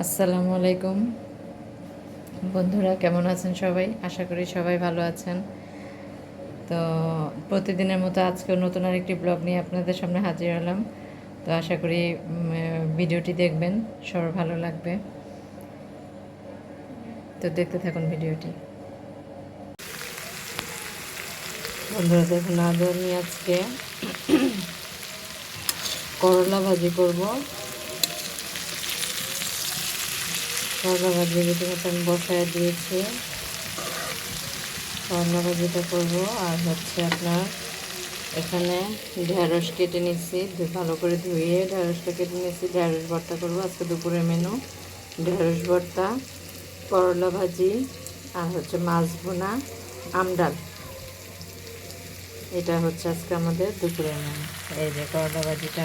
আসসালামু আলাইকুম বন্ধুরা, কেমন আছেন সবাই? আশা করি সবাই ভালো আছেন। তো প্রতিদিনের মতো আজকেও নতুন আরেকটি ব্লগ নিয়ে আপনাদের সামনে হাজির হলাম। তো আশা করি ভিডিওটি দেখবেন, সবার ভালো লাগবে। তো দেখতে থাকুন ভিডিওটি। বন্ধুরা দেখুন, আমি আজকে করলা ভাজি করব। করলা ভাজি রীতিমতো আমি বসায় দিয়েছি। করলা ভাজিটা করব। আর হচ্ছে আপনার এখানে ঢেঁড়স কেটে নিচ্ছি, ভালো করে ধুয়ে ঢেঁড়সটা কেটে নিচ্ছি। ঢেঁড়স ভর্তা করবো আজকে দুপুরের মেনু। ঢেঁড়স ভর্তা, করলা ভাজি, আর হচ্ছে মাছ ভুনা, আমডাল। এটা হচ্ছে আজকে আমাদের দুপুরের মেনু। এই যে করলা ভাজিটা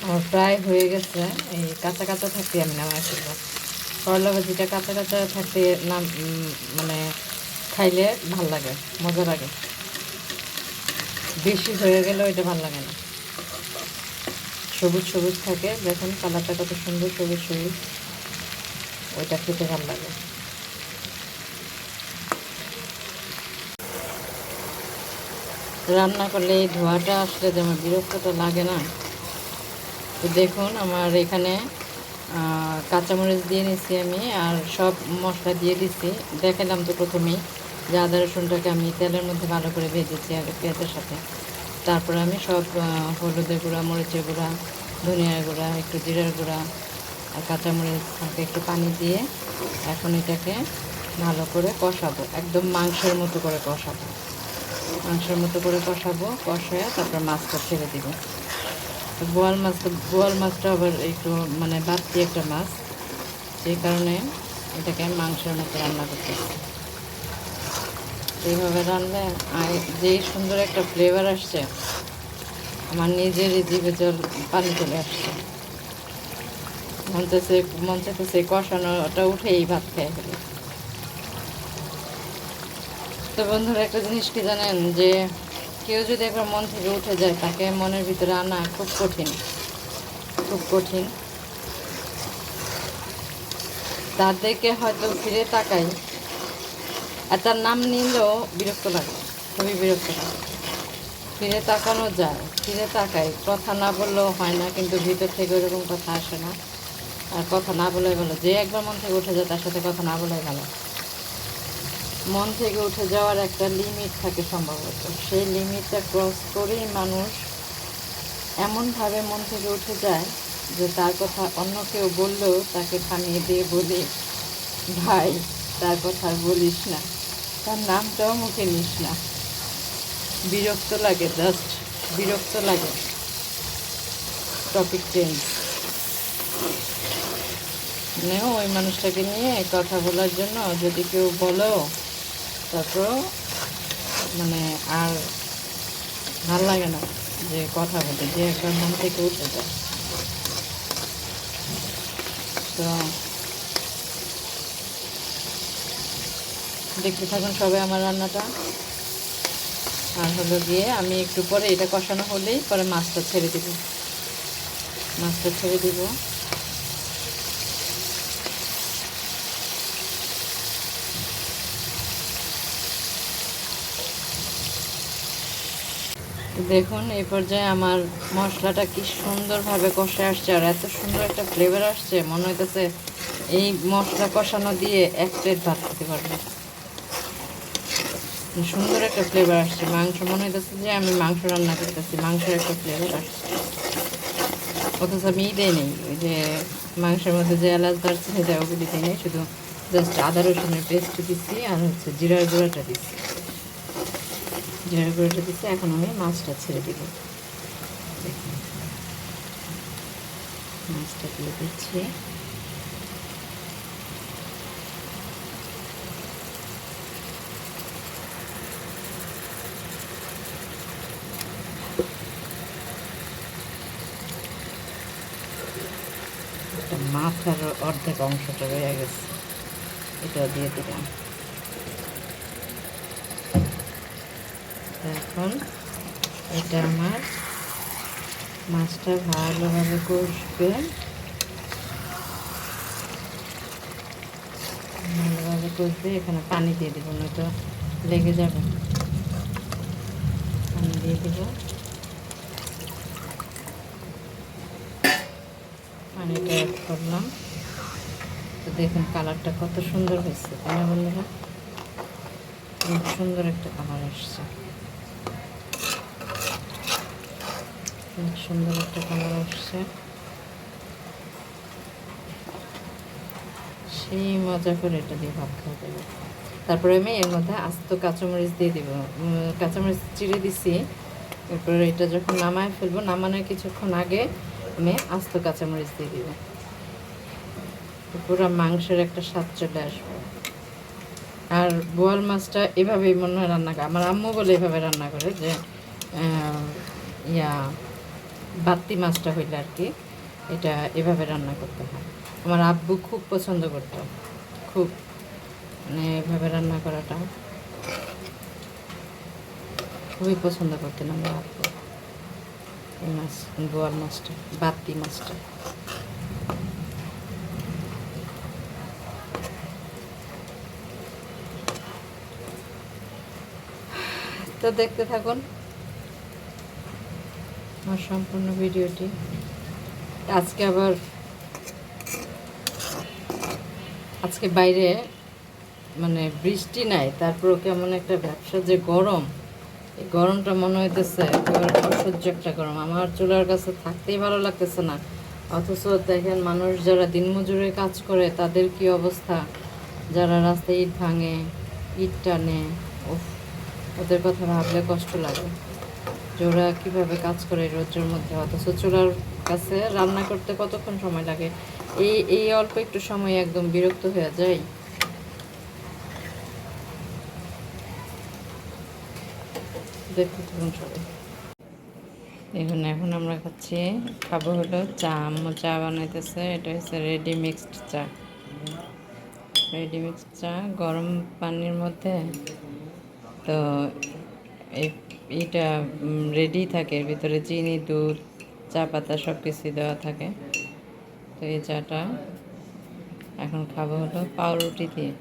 আমার প্রায় হয়ে গেছে। এই কাঁচা কাঁচা থাকতে আমি নামাই ফেলবো। করলা ভাজিটা কাঁচা কাঁচা থাকতে নাম মানে খাইলে ভাল লাগে, মজা লাগে। বেশি হয়ে গেলেও এটা ভাল লাগে না। সবুজ সবুজ থাকে, দেখুন কালারটা কত সুন্দর, সবুজ সবুজ, ওইটা খেতে ভালো লাগে। রান্না করলে এই ধোঁয়াটা আসলে যেমন বিরক্তটা লাগে না। তো দেখুন আমার এখানে কাঁচামরিচ দিয়ে নিচ্ছি আমি, আর সব মশলা দিয়ে দিচ্ছি। দেখালাম তো প্রথমেই যে আদা রসুনটাকে আমি তেলের মধ্যে ভালো করে ভেজেছি আগে পেঁয়াজের সাথে। তারপরে আমি সব হলুদের গুঁড়া, মরিচের গুঁড়া, ধনিয়ার গুঁড়া, একটু জিরার গুঁড়া আর কাঁচামরিচ হালকা একটু পানি দিয়ে এখন এটাকে ভালো করে কষাবো, একদম মাংসের মতো করে কষাবো। মাংসের মতো করে কষাবো, কষায় তারপর মাছটা ছেড়ে দিব। তো বোয়াল মাছটা আবার একটু বাড়তি একটা মাছ, সেই কারণে এটাকে মাংসের মতো রান্না করতেছি। এইভাবে রান্না যেই সুন্দর একটা ফ্লেভার আসছে, আমার নিজেরই জিভে জল পানি চলে আসছে। মন চাইতেছে কষানোটা উঠেই ভাত খেয়ে ফেলে। তো বন্ধুরা, একটা জিনিস কি জানেন, যে কেউ যদি একবার মন থেকে উঠে যায়, তাকে মনের ভিতরে আনা খুব কঠিন, খুব কঠিন। তাদেরকে হয়তো ফিরে তাকাই আর তার নাম নিলেও বিরক্ত লাগে, খুবই বিরক্ত লাগে। ফিরে তাকানো যায়, ফিরে তাকাই, কথা না বললেও হয় না, কিন্তু ভিতর থেকে ওরকম কথা আসে না। আর কথা না বলাই ভালো, যে একবার মন থেকে উঠে যায় তার সাথে কথা না বলাই ভালো। মন থেকে উঠে যাওয়ার একটা লিমিট থাকে সম্ভবত, সেই লিমিটটা ক্রস করেই মানুষ এমনভাবে মন থেকে উঠে যায় যে তার কথা অন্য কেউ বললেও তাকে থামিয়ে দিয়ে বলি, ভাই তার কথা আর বলিস না, তার নামটাও মুখে নিস না। বিরক্ত লাগে, জাস্ট বিরক্ত লাগে। টপিক চেঞ্জ, ওই মানুষটাকে নিয়ে কথা বলার জন্য যদি কেউ বলো, তারপর আর ভাল লাগে না যে কথা বলতে, যে একবার মন থেকে উঠে যায়। তো দেখতে থাকুন সবাই আমার রান্নাটা। আর হলো গিয়ে আমি একটু পরে এটা কষানো হলেই পরে মাছটা ছেড়ে দিব। মাছটা ছেড়ে দিব। দেখুন এই পর্যায়ে আমার মশলাটা কি সুন্দরভাবে কষে আসছে, আর এত সুন্দর একটা ফ্লেভার আসছে, মনে হইতেছে এই মশলা কষানো দিয়ে এক প্লেট ভাত খেতে পারবে। সুন্দর একটা ফ্লেভার আসছে, মাংস মনে হইতেছে যে আমি মাংস রান্না করতেছি, মাংসের একটা ফ্লেভার আসছে। অথচ আমি দেই নেই, ওই যে মাংসের মধ্যে যে এলাচ দারচিনি দেয় ওগুলি দিই নেই, শুধু জাস্ট আদা রসুনের পেস্ট দিচ্ছি আর হচ্ছে জিরার গুঁড়াটা দিচ্ছি। জিরার গুঁড়োটা দিচ্ছি। এখন আমি মাছটা ছেড়ে দিব। দেখুন মাছটা দিয়ে দিচ্ছি। একটা মাথার অর্ধেক অংশটা রয়ে গেছে, এটাও দিয়ে দিলাম। এখন এটা আমার মাছটা ভালোভাবে কষবে। কষবে, এখানে পানি দিয়ে দেবো, নয়তো লেগে যাবে। পানি দিয়ে দেবো, পানিটা অ্যাড করলাম। তো দেখুন কালারটা কত সুন্দর হয়েছে, তাই না বন্ধুরা? খুব সুন্দর একটা কালার আসছে, খুব সুন্দর একটা কালার আসছে। সেই মজা করে এটা দিয়ে ভাত খাওয়া যাবে। তারপরে আমি এর মধ্যে আস্ত কাঁচামরিচ দিয়ে দিব, কাঁচামরিচ চিড়ে দিছি। এরপরে এটা যখন নামায় ফেলবো, নামানোর কিছুক্ষণ আগে আমি আস্ত কাঁচামরিচ দিয়ে দিব। পুরো মাংসের একটা স্বাদ চলে আসবে। আর বোয়াল মাছটা এভাবেই মনে হয় রান্না করে, আমার আম্মু বলে এভাবে রান্না করে, যে ইয়া বাত্তি মাছটা হইলে আর কি এটা এভাবে রান্না করতে হয়। আমার আব্বু খুব পছন্দ করতো, খুব, মানে এভাবে রান্না করাটা খুবই পছন্দ করতেন আমার আব্বু। এই মাছ, বোয়াল মাছটা, বাত্তি মাছটা। তো দেখতে থাকুন আমার সম্পূর্ণ ভিডিওটি। আজকে বাইরে মানে বৃষ্টি নাই, তারপরও কেমন একটা ব্যবসা যে গরম, এই গরমটা মনে হইতেছে একেবারে অসহ্য একটা গরম। আমার চুলার কাছে থাকতেই ভালো লাগতেছে না, অথচ দেখেন মানুষ যারা দিনমজুরে কাজ করে তাদের কি অবস্থা, যারা রাস্তায় ইট ভাঙে, ইট টানে, ওদের কথা ভাবলে কষ্ট লাগে যে ওরা কীভাবে কাজ করে রোদ্রের মধ্যে, অথচ চুলার কাছে রান্না করতে কতক্ষণ সময় লাগে। এই অল্প একটু সময় একদম বিরক্ত হয়ে যায়। দেখতে থাকুন সবাই। এখন আমরা খাবো হলো চা। আম্মু চা বানাইতেছে, এটা হচ্ছে রেডি মিক্সড চা। রেডি মিক্সড চা গরম পানির মধ্যে, তো এইটা রেডি থাকে, এর ভিতরে চিনি, দুধ, চা পাতা সব কিছুই দেওয়া থাকে। তো এই চাটা এখন খাবো হলো পাউরুটি দিয়ে।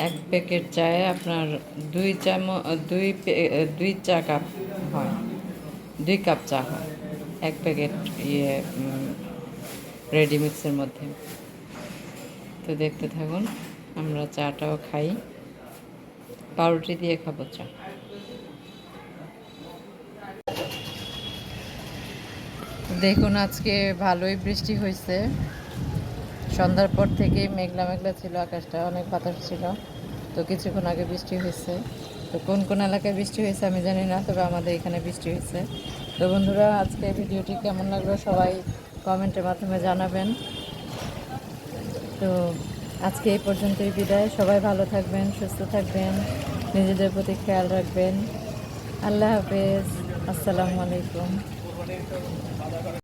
এক প্যাকেট চায়ে আপনার 2 চা কাপ হয়, 2 কাপ চা হয় এক প্যাকেট রেডি মিক্সের মধ্যে। তো দেখতে থাকুন, আমরা চাটাও খাই, পাউরুটি দিয়ে খাবো চা। দেখুন আজকে ভালোই বৃষ্টি হয়েছে, সন্ধ্যার পর থেকে মেঘলা মেঘলা ছিল, আকাশটা অনেক বাতাস ছিল। তো কিছুক্ষণ আগে বৃষ্টি হয়েছে। তো কোন কোন এলাকায় বৃষ্টি হয়েছে আমি জানি না, তবে আমাদের এখানে বৃষ্টি হয়েছে। তো বন্ধুরা, আজকে ভিডিওটি কেমন লাগলো সবাই কমেন্টের মাধ্যমে জানাবেন। তো আজকে এই পর্যন্তই বিদায়। সবাই ভালো থাকবেন, সুস্থ থাকবেন, নিজেদের প্রতি খেয়াল রাখবেন। আল্লাহ হাফেজ, আসসালামু আলাইকুম।